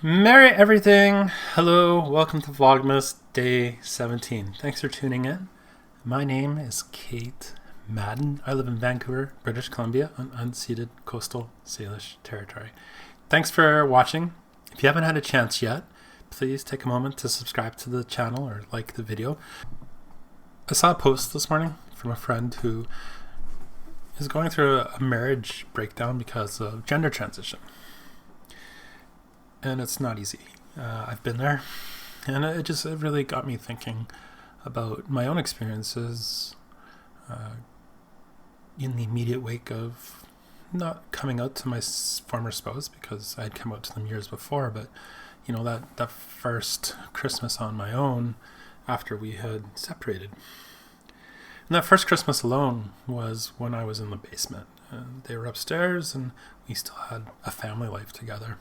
Merry everything! Hello, welcome to Vlogmas Day 17. Thanks for tuning in. My name is Kate Madden. I live in Vancouver, British Columbia, on unceded coastal Salish territory. Thanks for watching. If you haven't had a chance yet, please take a moment to subscribe to the channel or like the video. I saw a post this morning from a friend who is going through a marriage breakdown because of gender transition. And it's not easy. I've been there, and it really got me thinking about my own experiences in the immediate wake of not coming out to my former spouse, because I had come out to them years before, but you know, that first Christmas on my own after we had separated. And that first Christmas alone was when I was in the basement, and they were upstairs, and we still had a family life together.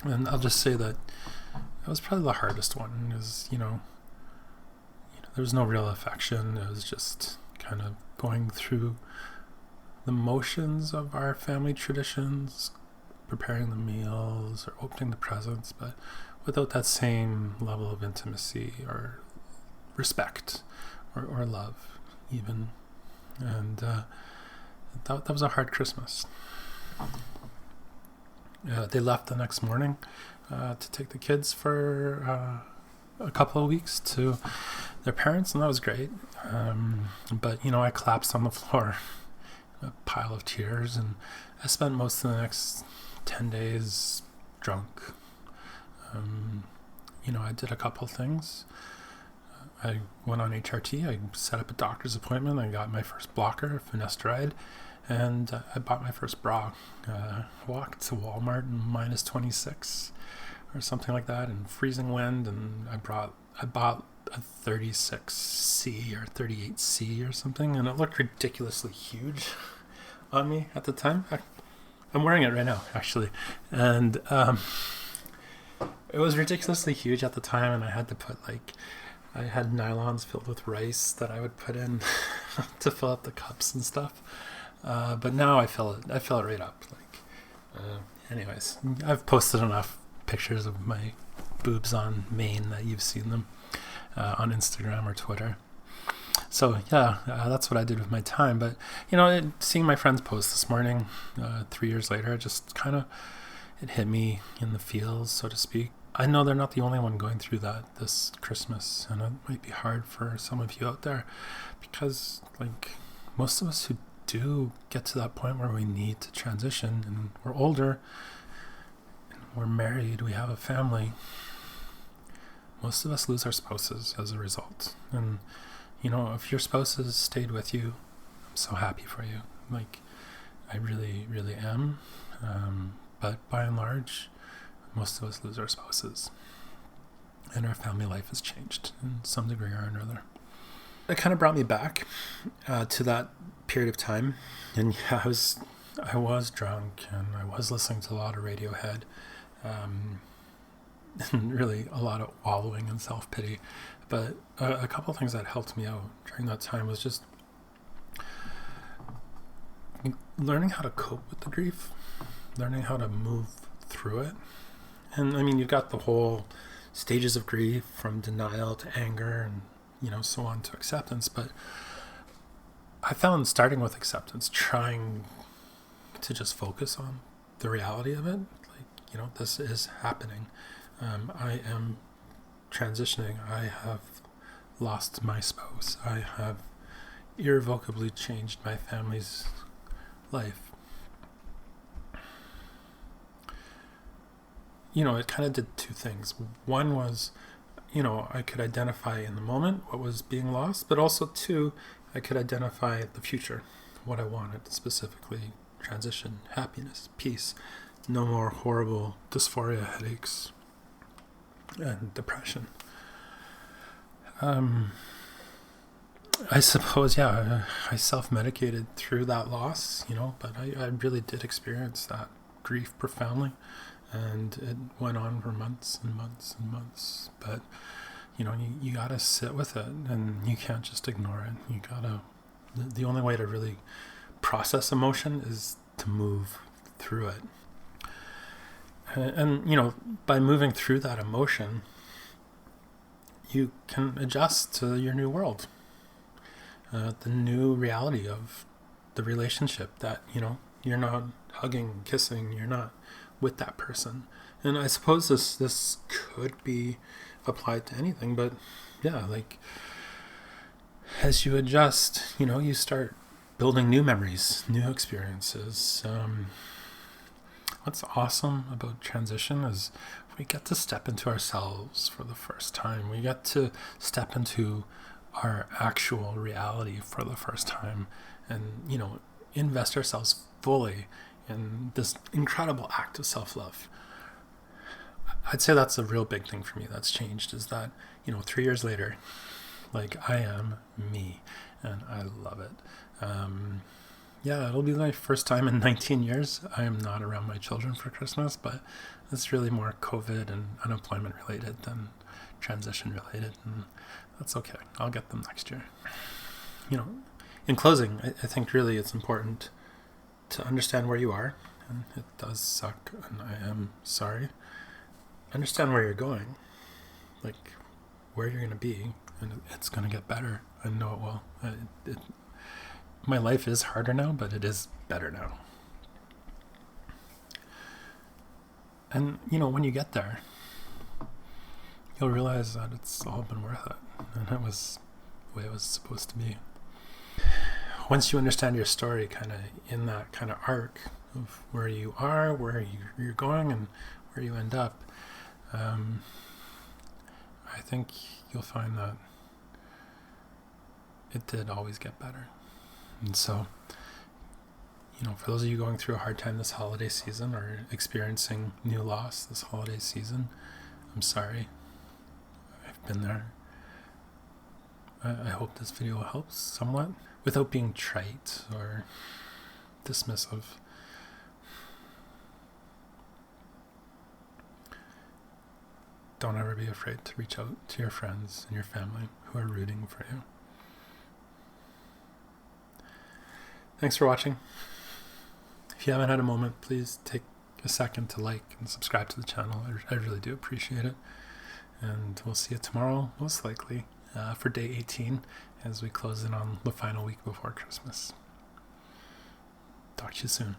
And I'll just say that was probably the hardest one, because there was no real affection. It was just kind of going through the motions of our family traditions, preparing the meals or opening the presents, but without that same level of intimacy or respect or love even. And that was a hard Christmas. They left the next morning to take the kids for a couple of weeks to their parents, and that was great. But I collapsed on the floor, a pile of tears, and I spent most of the next 10 days drunk. I did a couple things. I went on HRT. I set up a doctor's appointment. I got my first blocker, finasteride. And I bought my first bra. Walked to Walmart in minus 26 or something like that, in freezing wind, and I bought a 36C or 38C or something, and it looked ridiculously huge on me at the time. I'm wearing it right now, actually, and it was ridiculously huge at the time, and I had to put I had nylons filled with rice that I would put in to fill up the cups and stuff. But now I fill it right up. Anyways, I've posted enough pictures of my boobs on Maine that you've seen them on Instagram or Twitter. So yeah, that's what I did with my time. But seeing my friend's post this morning, 3 years later, just kind of it hit me in the feels, so to speak. I know they're not the only one going through that this Christmas, and it might be hard for some of you out there, because most of us who do get to that point where we need to transition, and we're older, and we're married, we have a family, most of us lose our spouses as a result. And if your spouse has stayed with you, I'm so happy for you. I really, really am. But by and large, most of us lose our spouses, and our family life has changed in some degree or another. It kind of brought me back to that period of time, and yeah, I was drunk, and I was listening to a lot of Radiohead, and really a lot of wallowing in self-pity. But a couple of things that helped me out during that time was just learning how to cope with the grief, learning how to move through it. And I mean, you've got the whole stages of grief, from denial to anger, and so on to acceptance. But I found, starting with acceptance, trying to just focus on the reality of it. This is happening. I am transitioning. I have lost my spouse. I have irrevocably changed my family's life. It kind of did two things. One was, I could identify in the moment what was being lost, but also two, I could identify the future, what I wanted specifically: transition, happiness, peace, no more horrible dysphoria, headaches, and depression. I suppose, yeah, I self-medicated through that loss, but I really did experience that grief profoundly, and it went on for months and months and months. But you gotta sit with it, and you can't just ignore it. You gotta, the only way to really process emotion is to move through it. And, by moving through that emotion, you can adjust to your new world, the new reality of the relationship that, you're not hugging, kissing, you're not with that person. And I suppose this could be applied to anything, but yeah, like as you adjust, you start building new memories, new experiences. What's awesome about transition is we get to step into ourselves for the first time. We get to step into our actual reality for the first time and, invest ourselves fully in this incredible act of self-love. I'd say that's a real big thing for me that's changed, is that, 3 years later, like I am me and I love it. Yeah, it'll be my first time in 19 years. I am not around my children for Christmas, but it's really more COVID and unemployment related than transition related, and that's okay. I'll get them next year. In closing, I think really it's important to understand where you are, and it does suck, and I am sorry. Understand where you're going, like where you're going to be, and it's going to get better. I know it will. My life is harder now, but it is better now. And, when you get there, you'll realize that it's all been worth it. And it was the way it was supposed to be. Once you understand your story kind of in that kind of arc of where you are, where you're going, and where you end up, I think you'll find that it did always get better. And so, for those of you going through a hard time this holiday season or experiencing new loss this holiday season, I'm sorry. I've been there. I hope this video helps somewhat without being trite or dismissive. Don't ever be afraid to reach out to your friends and your family who are rooting for you. Thanks for watching. If you haven't had a moment, please take a second to like and subscribe to the channel. I really do appreciate it. And we'll see you tomorrow, most likely, for day 18 as we close in on the final week before Christmas. Talk to you soon.